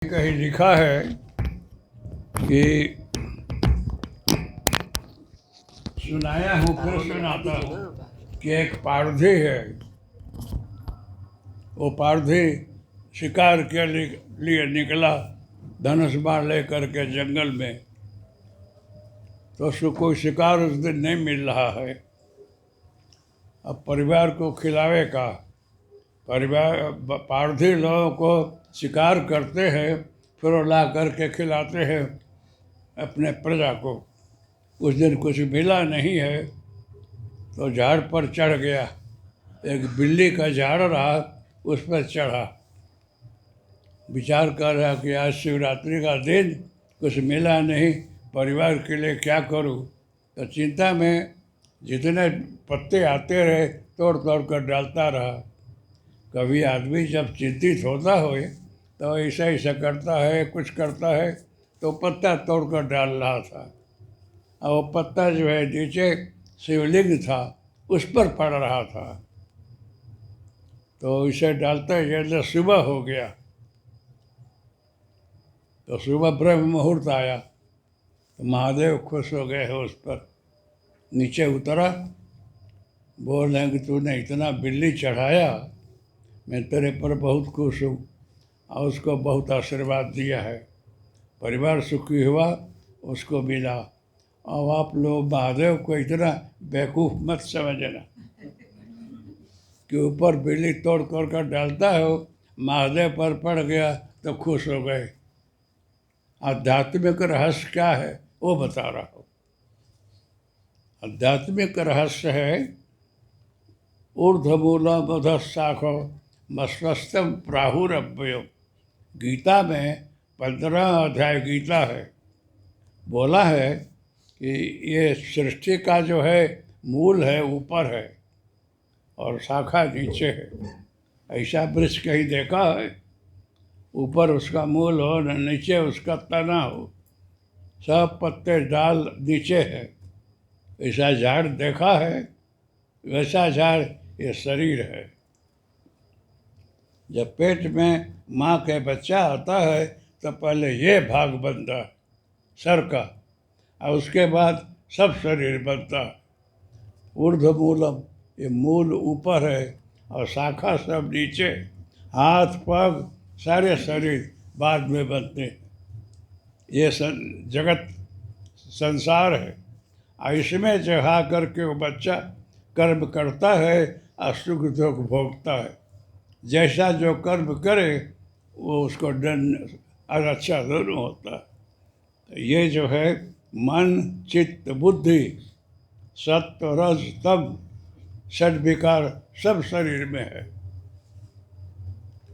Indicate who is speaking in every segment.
Speaker 1: कहीं लिखा है कि सुनाया हूँ फिर सुनाता हूँ कि एक पारधी है। वो पारधी शिकार के लिए निकला धनुष बाण लेकर के जंगल में, तो उसको कोई शिकार उस दिन नहीं मिल रहा है। अब परिवार को खिलावे का, परिवार पारधी लोगों को शिकार करते हैं, फिर वो ला करके खिलाते हैं अपने प्रजा को। उस दिन कुछ मिला नहीं है तो झाड़ पर चढ़ गया। एक बिल्ली का झाड़ रहा, उस पर चढ़ा। विचार कर रहा कि आज शिवरात्रि का दिन, कुछ मिला नहीं, परिवार के लिए क्या करूं। तो चिंता में जितने पत्ते आते रहे तोड़ तोड़ कर डालता रहा। कभी आदमी जब चिंतित होता हो तो ऐसा ऐसा करता है, कुछ करता है, तो पत्ता तोड़ कर डाल रहा था। और वो पत्ता जो है नीचे शिवलिंग था, उस पर पड़ रहा था। तो इसे डालते जैसे सुबह हो गया। तो सुबह ब्रह्म मुहूर्त आया तो महादेव खुश हो गए हो उस पर। नीचे उतरा, बोल रहे कि तूने इतना बिल्ली चढ़ाया, मैं तेरे पर बहुत खुश हूँ और उसको बहुत आशीर्वाद दिया है। परिवार सुखी हुआ, उसको मिला। और आप लोग महादेव को इतना बेवकूफ़ मत समझना कि ऊपर बिल्ली तोड़ तोड़ कर डालता हो, महादेव पर पड़ गया तो खुश हो गए। आध्यात्मिक रहस्य क्या है वो बता रहा हूँ। आध्यात्मिक रहस्य है ऊर्ध्वमूलम अधः शाखो मस्वस्तम प्राहुरव्ययम्। गीता में 15 अध्याय गीता है। बोला है कि ये सृष्टि का जो है मूल है ऊपर है और शाखा नीचे है। ऐसा वृक्ष कहीं देखा है? ऊपर उसका मूल हो न नीचे उसका तना हो, सब पत्ते डाल नीचे है। ऐसा झाड़ देखा है? वैसा झाड़ ये शरीर है। जब पेट में माँ के बच्चा आता है तो पहले ये भाग बनता है सर का, और उसके बाद सब शरीर बनता है। ऊर्ध्वमूलम, ये मूल ऊपर है और शाखा सब नीचे। हाथ पग सारे शरीर बाद में बनते हैं। ये जगत संसार है और इसमें जगा करके वो बच्चा कर्म करता है और सुख दुख भोगता है। जैसा जो कर्म करे वो उसको दंड और अच्छा दोनों होता है। तो ये जो है मन चित्त बुद्धि सत्व रज तम षड विकार सब शरीर में है।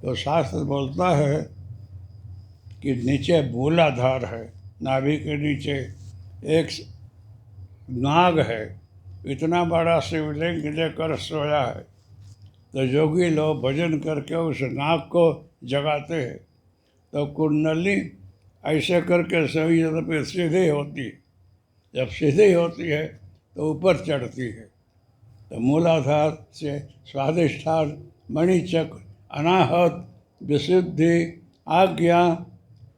Speaker 1: तो शास्त्र बोलता है कि नीचे मूलाधार है, नाभि के नीचे एक नाग है। इतना बड़ा शिवलिंग लेकर सोया है। तो योगी लोग भजन करके उस नाग को जगाते हैं तो कुंडली ऐसे करके सभी पे सीधी होती है। जब सीधी होती है तो ऊपर चढ़ती है। तो मूलाधार से स्वाधिष्ठान मणिचक्र अनाहत विशुद्धि आज्ञा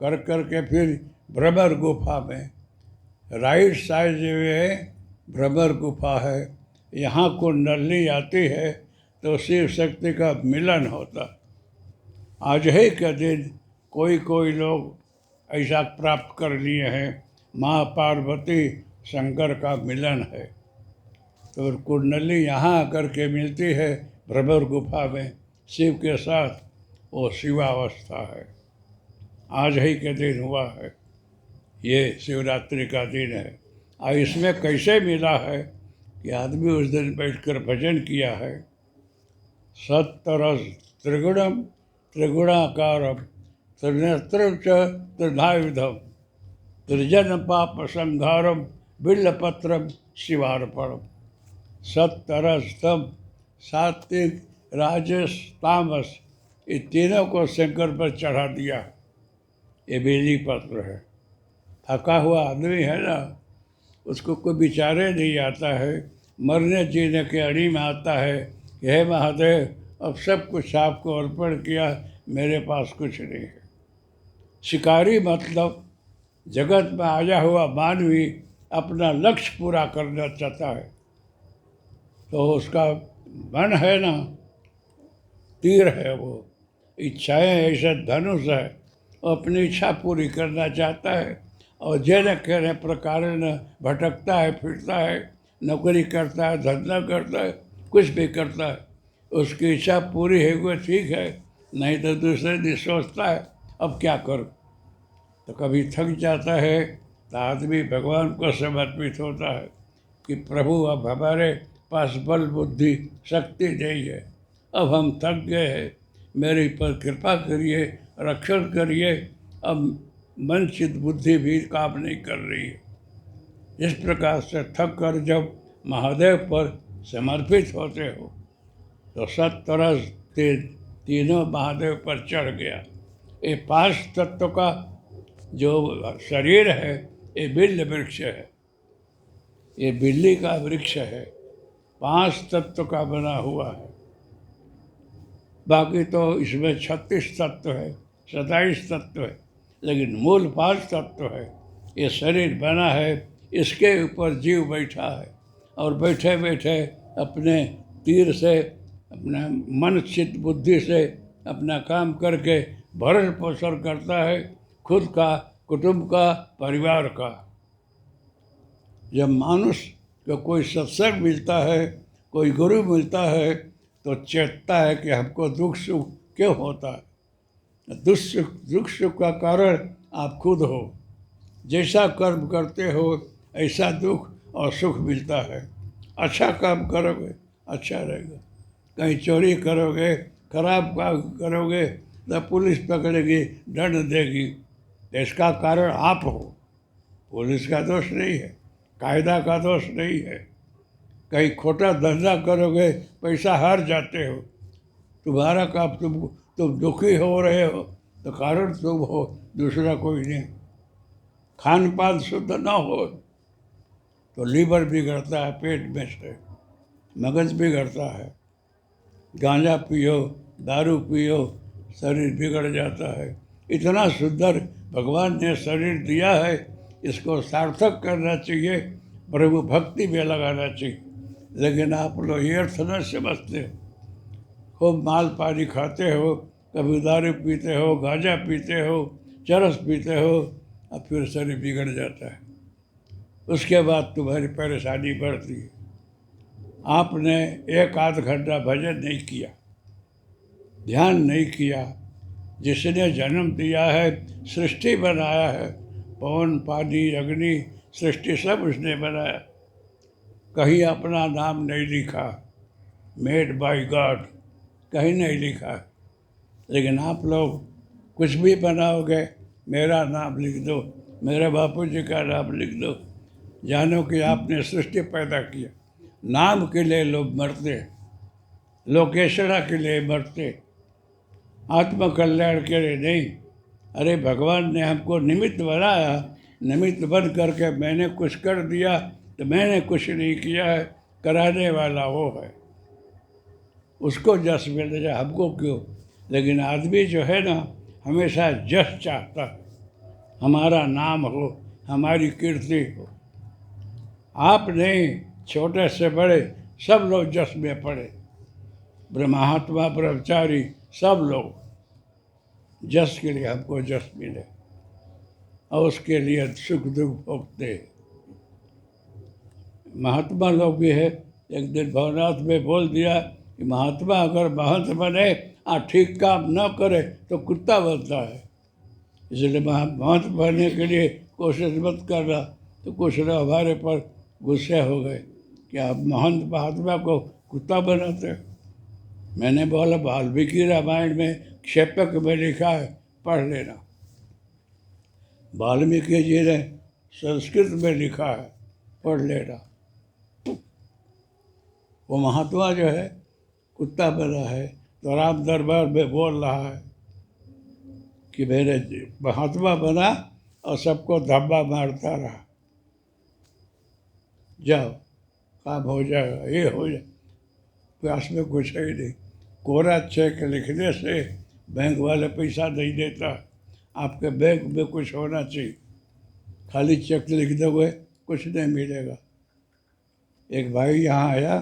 Speaker 1: कर करके फिर भ्रमर गुफा में राइट साइड जो है भ्रमर गुफा है। यहाँ कुंडली आती है तो शिव शक्ति का मिलन होता। आज ही के दिन कोई कोई लोग ऐसा प्राप्त कर लिए हैं, माँ पार्वती शंकर का मिलन है। तो कुंडली यहाँ आकर के मिलती है भ्रमर गुफा में शिव के साथ, वो शिवावस्था है। आज ही के दिन हुआ है, ये शिवरात्रि का दिन है। और इसमें कैसे मिला है कि आदमी उस दिन बैठकर भजन किया है। सत्तरस त्रिगुणम त्रिगुणाकारम त्रिनेत्रम च त्रिधायुधम त्रिजन पाप संहारम बिल्लपत्रम शिवार्पणम। सत्तरस तम, सात्विक राजस तामस, ये तीनों को शंकर पर चढ़ा दिया। ये बेली पत्र है। थका हुआ आदमी है ना, उसको कोई विचारे नहीं आता है। मरने जीने के अड़ी में आता है कि हे महादेव, अब सब कुछ आपको अर्पण किया, मेरे पास कुछ नहीं है। शिकारी मतलब जगत में आया हुआ मानवी अपना लक्ष्य पूरा करना चाहता है, तो उसका मन है ना, तीर है वो, इच्छाएं ऐसा धनुष है, वो अपनी इच्छा पूरी करना चाहता है। और जेने केने प्रकार न भटकता है, फिरता है, नौकरी करता है, धंधा करता है, कुछ भी करता है, उसकी इच्छा पूरी है वो ठीक है, नहीं तो दूसरे दिन सोचता है अब क्या करूं। तो कभी थक जाता है तो आदमी भगवान को समर्पित होता है कि प्रभु अब हमारे पास बल बुद्धि शक्ति नहीं है, अब हम थक गए हैं, मेरे पर कृपा करिए, रक्षण करिए, अब मन चित बुद्धि भी काम नहीं कर रही है। इस प्रकार से थक कर जब महादेव पर समर्पित होते हो तो सत्तरस तीनों महादेव पर चढ़ गया। ये 5 तत्व का जो शरीर है ये बिल्ल वृक्ष है, ये बिल्ली का वृक्ष है, 5 तत्व का बना हुआ है। बाकी तो इसमें 36 तत्व है, 27 तत्व है, लेकिन मूल 5 तत्व है। ये शरीर बना है, इसके ऊपर जीव बैठा है और बैठे बैठे अपने तीर से, अपना मन चित्त बुद्धि से अपना काम करके भरण पोषण करता है, खुद का, कुटुंब का, परिवार का। जब मनुष्य को कोई सत्संग मिलता है, कोई गुरु मिलता है, तो चेतता है कि हमको दुख सुख क्यों होता है। दुख सुख का कारण आप खुद हो। जैसा कर्म करते हो ऐसा दुख और सुख मिलता है। अच्छा काम करोगे अच्छा रहेगा, कहीं चोरी करोगे, खराब काम करोगे तो पुलिस पकड़ेगी, दंड देगी, तो इसका कारण आप हो। पुलिस का दोष नहीं है, कायदा का दोष नहीं है। कहीं खोटा धंधा करोगे, पैसा हार जाते हो, तुम्हारा काम, तुम दुखी हो रहे हो तो कारण तुम हो, दूसरा कोई नहीं। खान पान शुद्ध ना हो तो लीवर बिगड़ता है, पेट में से मगज बिगड़ता है। गांजा पियो, दारू पियो, शरीर बिगड़ जाता है। इतना सुंदर भगवान ने शरीर दिया है, इसको सार्थक करना चाहिए, प्रभु भक्ति में लगाना चाहिए। लेकिन आप लोग ये अर्थ न समझते हो, खूब माल पानी खाते हो, कभी दारू पीते हो, गांजा पीते हो, चरस पीते हो, और फिर शरीर बिगड़ जाता है। उसके बाद तुम्हारी परेशानी बढ़ती है। आपने 1 आध घंटा भजन नहीं किया, ध्यान नहीं किया। जिसने जन्म दिया है, सृष्टि बनाया है, पवन पानी अग्नि सृष्टि सब उसने बनाया, कहीं अपना नाम नहीं लिखा, मेड बाय गॉड कहीं नहीं लिखा। लेकिन आप लोग कुछ भी बनाओगे, मेरा नाम लिख दो, मेरे बापू जी का नाम लिख दो, जानो कि आपने सृष्टि पैदा किया। नाम के लिए लोग मरते, लोकेशना के लिए मरते, आत्मकल्याण के लिए नहीं। अरे भगवान ने हमको निमित्त बनाया, निमित्त बन करके मैंने कुछ कर दिया तो मैंने कुछ नहीं किया है, कराने वाला वो है, उसको जश मिल जाए, हमको क्यों। लेकिन आदमी जो है ना, हमेशा जश चाहता है, हमारा नाम हो, हमारी कीर्ति हो। आप नहीं, छोटे से बड़े सब लोग जश में पड़े, ब्रह्मात्मा ब्रह्मचारी सब लोग जश के लिए, हमको जश मिले और उसके लिए सुख दुख भोगते। महात्मा लोग भी है। एक दिन भवनाथ में बोल दिया कि महात्मा अगर महंत बने और ठीक काम न करे तो कुत्ता बनता है, इसलिए महंत बनने के लिए कोशिश मत करना। तो कुछ लोग हमारे पर गुस्से हो गए कि आप महंत महात्मा को कुत्ता बनाते। मैंने बोला वाल्मीकि रामायण में क्षेपक में लिखा है, पढ़ लेना। वाल्मीकि जी ने संस्कृत में लिखा है, पढ़ लेना। वो महात्मा जो है कुत्ता बना है, तो राम दरबार में बोल रहा है कि मेरे महात्मा बना और सबको धब्बा मारता रहा, जाओ काम हो जाएगा, ये हो जाए। पास में कुछ है ही नहीं, कोरा चेक लिखने से बैंक वाले पैसा नहीं देता। आपके बैग में कुछ होना चाहिए, खाली चेक लिख दोगे कुछ नहीं मिलेगा। एक भाई यहाँ आया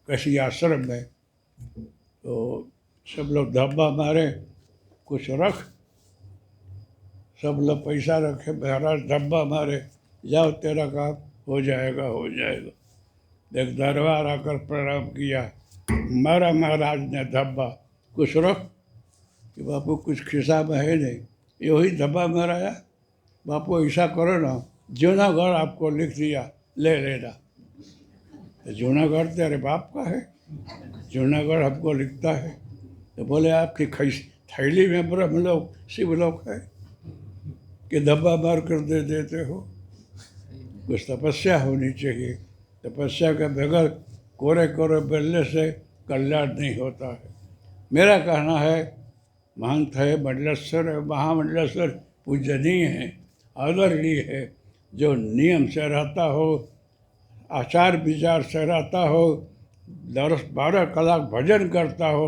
Speaker 1: किसी आश्रम में, तो सब लोग धब्बा मारे, कुछ रख, सब लोग पैसा रखे, महाराज धब्बा मारे, जाओ तेरा काम हो जाएगा हो जाएगा। एक दरबार आकर प्रणाम किया, मारा महाराज ने धब्बा, कुछ रख, कि बापू कुछ खिस्सा में है नहीं, यो ही धब्बा माराया। बापू ऐसा करो ना, जूनागढ़ आपको लिख दिया, ले लेना। तो जूनागढ़ तेरे बाप का है, जूनागढ़ हमको लिखता है। तो बोले आपकी थैली में ब्रह्मलोक शिवलोक है कि धब्बा मार कर दे देते हो? कुछ तपस्या होनी चाहिए। तपस्या के बगैर कोरे कोरे बेलने से कल्याण नहीं होता है। मेरा कहना है, महंत है, मंडलेश्वर महामंडलेश्वर पूजनीय है, आदरणीय है, जो नियम से रहता हो, आचार विचार से रहता हो, 10-12 कलाक भजन करता हो,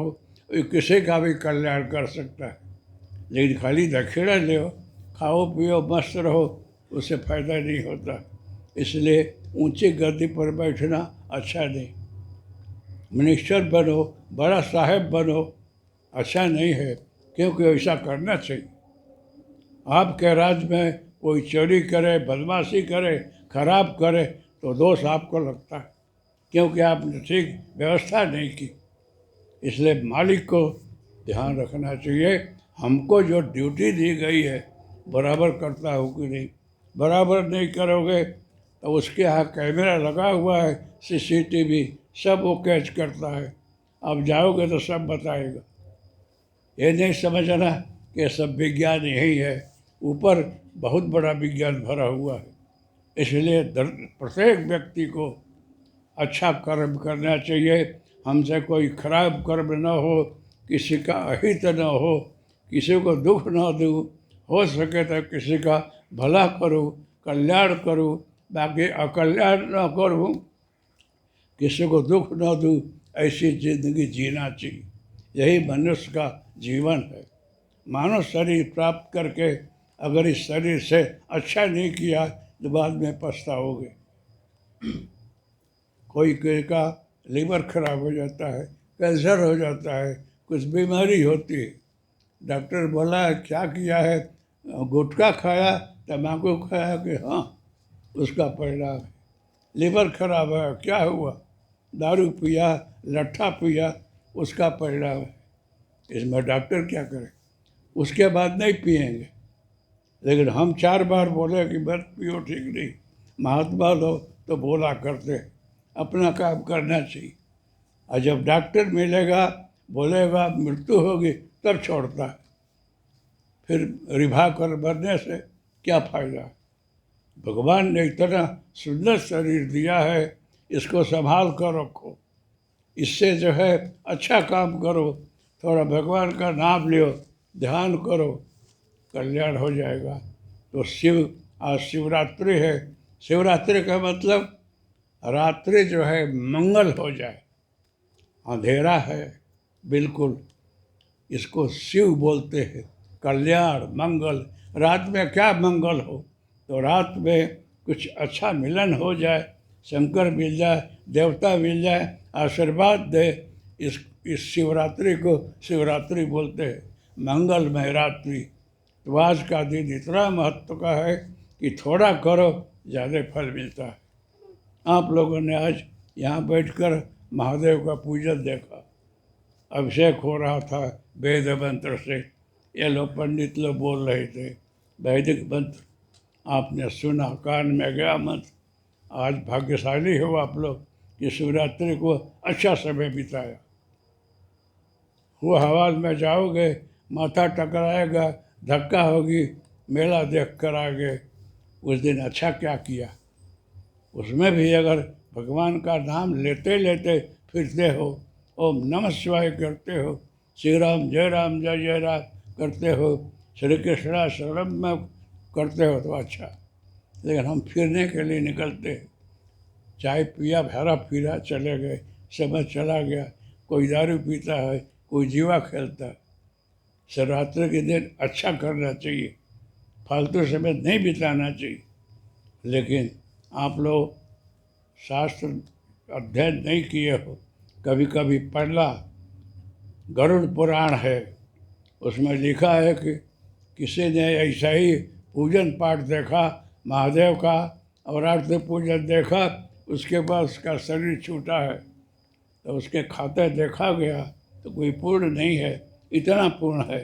Speaker 1: वो किसी का भी कल्याण कर सकता है। लेकिन खाली दक्षिणा लो, खाओ पियो मस्त रहो, उससे फायदा नहीं होता। इसलिए ऊंची गद्दी पर बैठना अच्छा नहीं। मिनिस्टर बनो, बड़ा साहेब बनो, अच्छा नहीं है, क्योंकि ऐसा करना चाहिए। आपके राज्य में कोई चोरी करे, बदमाशी करे, खराब करे तो दोष आपको लगता है, क्योंकि आपने ठीक व्यवस्था नहीं की। इसलिए मालिक को ध्यान रखना चाहिए, हमको जो ड्यूटी दी गई है बराबर करता हो कि नहीं। बराबर नहीं करोगे तो उसके यहाँ कैमरा लगा हुआ है, CCTV, सब वो कैच करता है। आप जाओगे तो सब बताएगा। ये नहीं समझना कि सब विज्ञान यही है, ऊपर बहुत बड़ा विज्ञान भरा हुआ है। इसलिए प्रत्येक व्यक्ति को अच्छा कर्म करना चाहिए। हमसे कोई खराब कर्म न हो, किसी का अहित न हो, किसी को दुख न दूँ, हो सके तो किसी का भला करूँ, कल्याण करूँ, बाकी अकल्याण न करूँ, किसी को दुख न दूँ, ऐसी जिंदगी जीना चाहिए। यही मनुष्य का जीवन है। मानव शरीर प्राप्त करके अगर इस शरीर से अच्छा नहीं किया तो बाद में पछताओगे। कोई का लीवर खराब हो जाता है, कैंसर हो जाता है, कुछ बीमारी होती है, डॉक्टर बोला क्या किया है, गुटखा खाया, तम्बाकू खाया कि हाँ, उसका परिणाम है। लीवर खराब है, क्या हुआ, दारू पिया, लट्ठा पिया, उसका परिणाम है। इसमें डॉक्टर क्या करे, उसके बाद नहीं पिएंगे। लेकिन हम 4 बार बोले कि मत पियो, ठीक नहीं। महात्मा लोग तो बोला करते, अपना काम करना चाहिए। और जब डॉक्टर मिलेगा, बोलेगा मृत्यु होगी, तब छोड़ता है। फिर रिभा कर मरने से क्या फ़ायदा है। भगवान ने इतना सुंदर शरीर दिया है, इसको संभाल कर रखो। इससे जो है अच्छा काम करो, थोड़ा भगवान का नाम लियो, ध्यान करो, कल्याण हो जाएगा। तो आज शिवरात्रि है। शिवरात्रि का मतलब रात्रि जो है मंगल हो जाए, अंधेरा है बिल्कुल, इसको शिव बोलते हैं। कल्याण मंगल, रात में क्या मंगल हो, तो रात में कुछ अच्छा मिलन हो जाए, शंकर मिल जाए, देवता मिल जाए, आशीर्वाद दे। इस शिवरात्रि को शिवरात्रि बोलते हैं, मंगलमय रात्रि। तो आज का दिन इतना महत्व का है कि थोड़ा करो, ज़्यादा फल मिलता है। आप लोगों ने आज यहाँ बैठकर महादेव का पूजन देखा, अभिषेक हो रहा था वेद मंत्र से। ये लोग पंडित लोग बोल रहे थे वैदिक मंत्र, आपने सुना, कान में गया मंत्र। आज भाग्यशाली हो आप लोग कि शिवरात्रि को अच्छा समय बिताया। वो हवाल में जाओगे, माथा टकराएगा, धक्का होगी, मेला देख कर आ गए, उस दिन अच्छा क्या किया। उसमें भी अगर भगवान का नाम लेते लेते फिरते हो, ओम नमः शिवाय करते हो, श्री राम जय जय राम करते हो, श्री कृष्णा शरणम में करते हो तो अच्छा। लेकिन हम फिरने के लिए निकलते हैं, चाय पिया, भरा फिरा, चले गए, समय चला गया। कोई दारू पीता है, कोई जुआ खेलता है। शिवरात्रि के दिन अच्छा करना चाहिए, फालतू समय नहीं बिताना चाहिए। लेकिन आप लोग शास्त्र अध्ययन नहीं किए हो, कभी कभी पढ़ला, गरुड़ पुराण है, उसमें लिखा है कि किसी ने ऐसा ही पूजन पाठ देखा महादेव का और आरती पूजन देखा, उसके बाद उसका शरीर छूटा है। तो उसके खाते देखा गया तो कोई पूर्ण नहीं है, इतना पूर्ण है।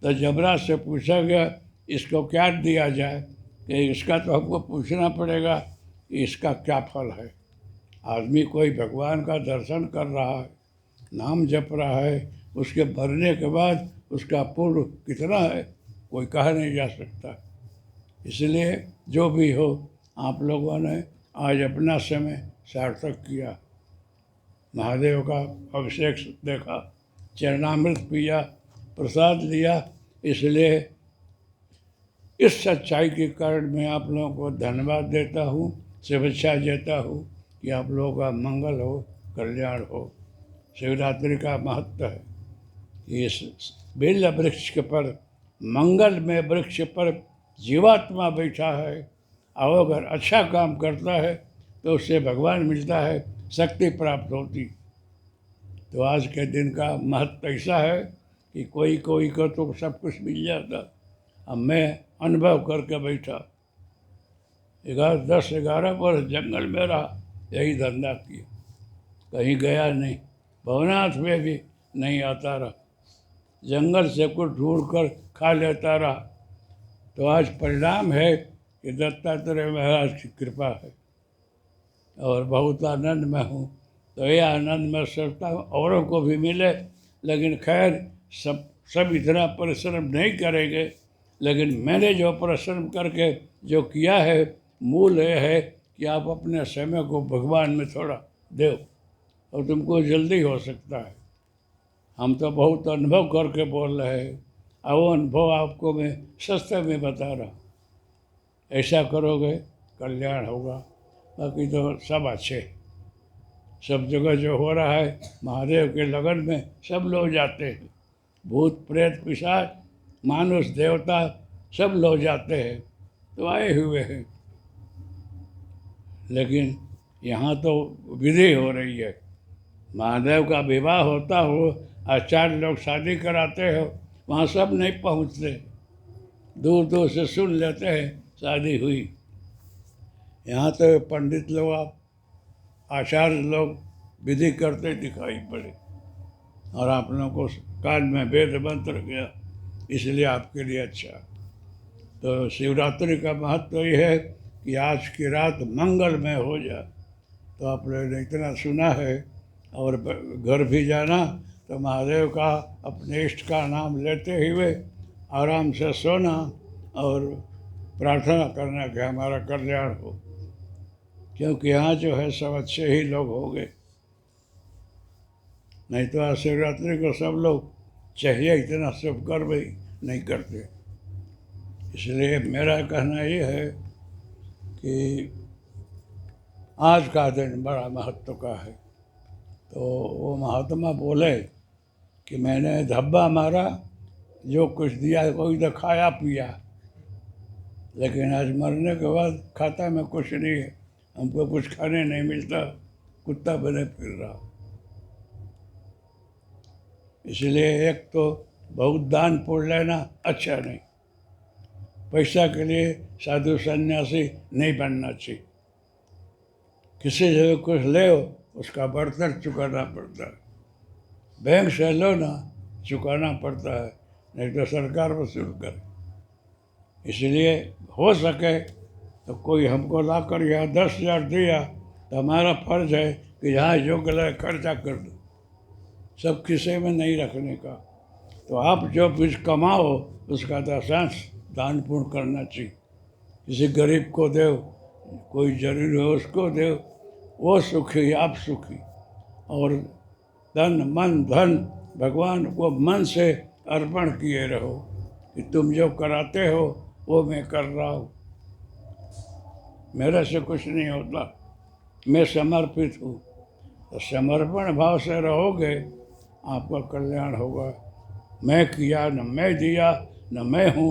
Speaker 1: तो जमराज से पूछा गया इसको क्या दिया जाए, कि इसका तो हमको पूछना पड़ेगा कि इसका क्या फल है। आदमी कोई भगवान का दर्शन कर रहा है, नाम जप रहा है, उसके मरने के बाद उसका पूर्ण कितना है कोई कहा नहीं जा सकता। इसलिए जो भी हो, आप लोगों ने आज अपना समय सार्थक किया। महादेव का अभिषेक देखा, चरणामृत पिया, प्रसाद लिया, इसलिए इस सच्चाई के कारण मैं आप लोगों को धन्यवाद देता हूँ, शुभेच्छा देता हूँ कि आप लोगों का मंगल हो, कल्याण हो। शिवरात्रि का महत्व है कि इस बेल वृक्ष के पर, मंगल में वृक्ष पर जीवात्मा बैठा है, और अगर अच्छा काम करता है तो उससे भगवान मिलता है, शक्ति प्राप्त होती। तो आज के दिन का महत्व ऐसा है कि कोई कोई को तो सब कुछ मिल जाता। अब मैं अनुभव करके बैठा, 10-11 वर्ष जंगल में रहा, यही धंधा किया, कहीं गया नहीं, भवनाथ में भी नहीं आता रहा, जंगल से कुछ ढूंढ कर खा लेता रहा। तो आज परिणाम है कि दत्तात्रेय महाराज की कृपा है और बहुत आनंद में हूँ। तो ये आनंद मैं सोचता हूँ औरों को भी मिले, लेकिन खैर सब इतना परिश्रम नहीं करेंगे, लेकिन मैंने जो परिश्रम करके जो किया है, मूल ये है कि आप अपने समय को भगवान में थोड़ा दो और तुमको जल्दी हो सकता है। हम तो बहुत अनुभव करके बोल रहे हैं, और वो अनुभव आपको मैं सस्ते में बता रहा। ऐसा करोगे कल्याण होगा, बाकी तो सब अच्छे। सब जगह जो हो रहा है, महादेव के लगन में सब लोग जाते हैं, भूत प्रेत पिशाच मानुष देवता सब लोग जाते हैं, तो आए हुए हैं। लेकिन यहाँ तो विधि हो रही है, महादेव का विवाह होता हो, 4 लोग शादी कराते हो, वहाँ सब नहीं पहुँचते, दूर दूर से सुन लेते हैं शादी हुई। यहाँ तो पंडित लोग, आप आचार्य लोग विधि करते दिखाई पड़े, और आप लोगों को कान में वेद मंत्र गया, इसलिए आपके लिए अच्छा। तो शिवरात्रि का महत्व ये है कि आज की रात मंगल में हो जाए। तो आप लोगों ने इतना सुना है, और घर भी जाना तो महादेव का, अपने इष्ट का नाम लेते हुए आराम से सोना और प्रार्थना करना कि हमारा कल्याण हो, क्योंकि यहाँ जो है सब अच्छे ही लोग होंगे। नहीं तो आज शिवरात्रि को सब लोग चाहिए इतना शुभ कर्म ही नहीं करते। इसलिए मेरा कहना ये है कि आज का दिन बड़ा महत्व का है। तो वो महात्मा बोले कि मैंने धब्बा मारा, जो कुछ दिया कोई तो खाया पिया, लेकिन आज मरने के बाद खाता में कुछ नहीं है, हमको कुछ खाने नहीं मिलता, कुत्ता बने फिर रहा। इसलिए एक तो बहुत दान पुण्य लेना अच्छा नहीं, पैसा के लिए साधु सन्यासी नहीं बनना चाहिए। किसी से कुछ ले उसका बर्तन चुकाना पड़ता है, बैंक से लो ना चुकाना पड़ता है, नहीं तो सरकार वसूल करे। इसलिए हो सके तो कोई हमको ला कर यहाँ 10,000 दिया तो हमारा फर्ज है कि यहाँ जो गलत खर्चा कर दो, सब किसी में नहीं रखने का। तो आप जो कुछ कमाओ उसका 10 दान पुण्य करना चाहिए, किसी गरीब को दो, कोई जरूरी हो उसको दो, वो सुखी आप सुखी। और तन मन धन भगवान को मन से अर्पण किए रहो कि तुम जो कराते हो वो मैं कर रहा हूँ, मेरे से कुछ नहीं होता, मैं समर्पित हूँ। तो समर्पण भाव से रहोगे आपका कल्याण होगा। मैं किया न मैं दिया न मैं हूँ,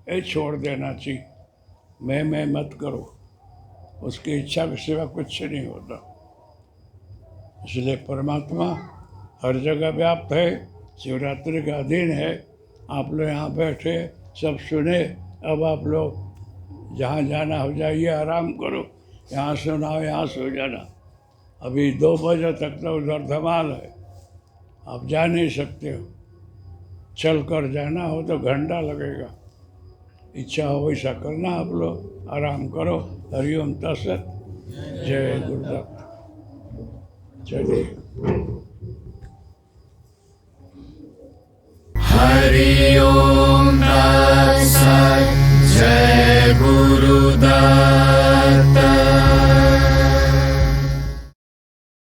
Speaker 1: ये छोड़ देना चाहिए। मैं मत करो, उसकी इच्छा के सिवा कुछ नहीं होता। इसलिए परमात्मा हर जगह व्याप्त है, शिवरात्रि का दिन है। आप लोग यहाँ बैठे सब सुने, अब आप लोग जहाँ जाना हो जाइए, आराम करो। यहाँ सुनाओ, यहाँ सो जाना। अभी 2 बजे तक तो उधर धमाल है, आप जा नहीं सकते हो। चल कर जाना हो तो घंटा लगेगा। इच्छा हो वैसा करना, आप लोग आराम करो। हरिओम तत्सत। जय गुरुदत्त। चलिए।